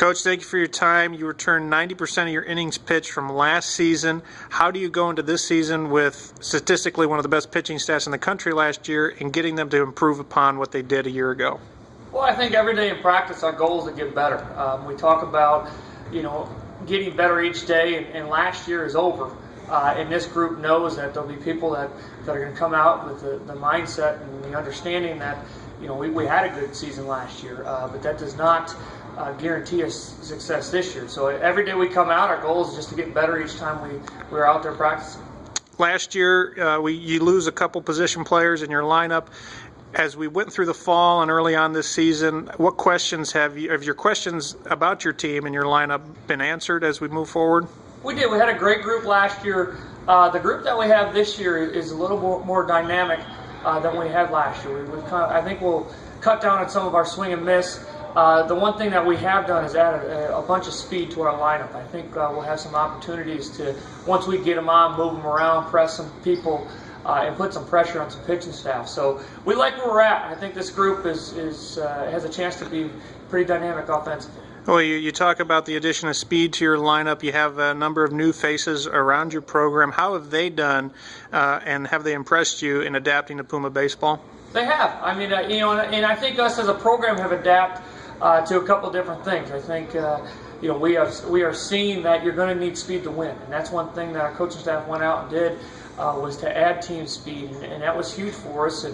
Coach, thank you for your time. You returned 90% of your innings pitched from last season. How do you go into this season with statistically one of the best pitching stats in the country last year and getting them to improve upon what they did a year ago? Well, I think every day in practice our goal is to get better. We talk about, getting better each day, and last year is over. And this group knows that there'll be people that are going to come out with the mindset and the understanding that, we had a good season last year, but that does not guarantee us success this year. So every day we come out, our goal is just to get better each time we're out there practicing. Last year, you lose a couple position players in your lineup. As we went through the fall and early on this season, what questions have your questions about your team and your lineup been answered as we move forward? We did. We had a great group last year. The group that we have this year is a little more dynamic than we had last year. I think we'll cut down on some of our swing and miss. The one thing that we have done is added a bunch of speed to our lineup. I think we'll have some opportunities to, once we get them on, move them around, press some people, and put some pressure on some pitching staff. So we like where we're at. I think this group has a chance to be pretty dynamic offensively. Well, you talk about the addition of speed to your lineup. You have a number of new faces around your program. How have they done, and have they impressed you in adapting to Puma Baseball? They have. I mean, and I think us as a program have adapted to a couple of different things. I think, we are seeing that you're going to need speed to win, and that's one thing that our coaching staff went out and did. Was to add team speed, and that was huge for us,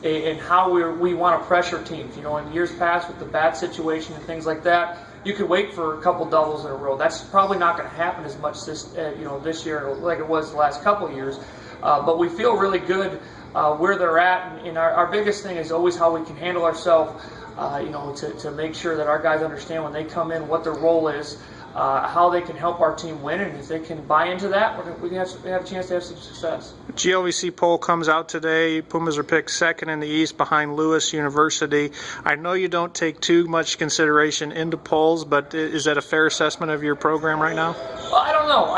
and how we want to pressure teams. In years past with the bat situation and things like that, you could wait for a couple doubles in a row. That's probably not going to happen as much this year like it was the last couple of years. But we feel really good where they're at, and our biggest thing is always how we can handle ourselves. To make sure that our guys understand when they come in what their role is. How they can help our team win, and if they can buy into that, we have a chance to have some success. The GLVC poll comes out today. Pumas are picked second in the East behind Lewis University. I know you don't take too much consideration into polls, but is that a fair assessment of your program right now? Well, I don't know.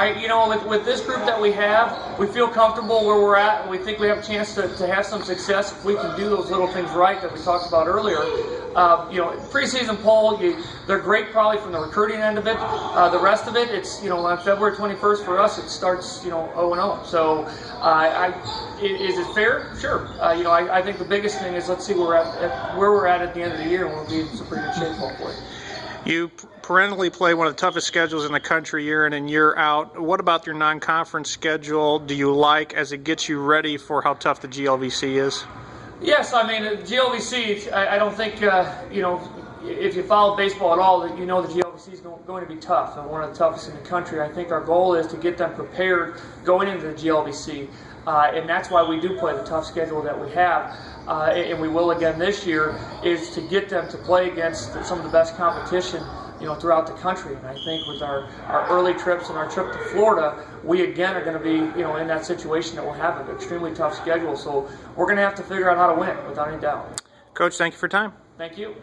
With this group that we have, we feel comfortable where we're at, and we think we have a chance to have some success if we can do those little things right that we talked about earlier. Preseason poll, they're great probably from the recruiting end of it. The rest of it, it's on February 21st for us. It starts 0-0. So, is it fair? Sure. I think the biggest thing is let's see where we're at the end of the year, and we'll be in some pretty good shape hopefully. You perennially play one of the toughest schedules in the country year in and year out. What about your non-conference schedule do you like as it gets you ready for how tough the GLVC is? Yes, I mean, GLVC, I don't think, if you follow baseball at all, that the GLVC is going to be tough, and one of the toughest in the country. I think our goal is to get them prepared going into the GLVC, and that's why we do play the tough schedule that we have, and we will again this year, is to get them to play against some of the best competition throughout the country. And I think with our early trips and our trip to Florida, we again are going to be in that situation that we'll have an extremely tough schedule. So we're going to have to figure out how to win without any doubt. Coach, thank you for your time. Thank you.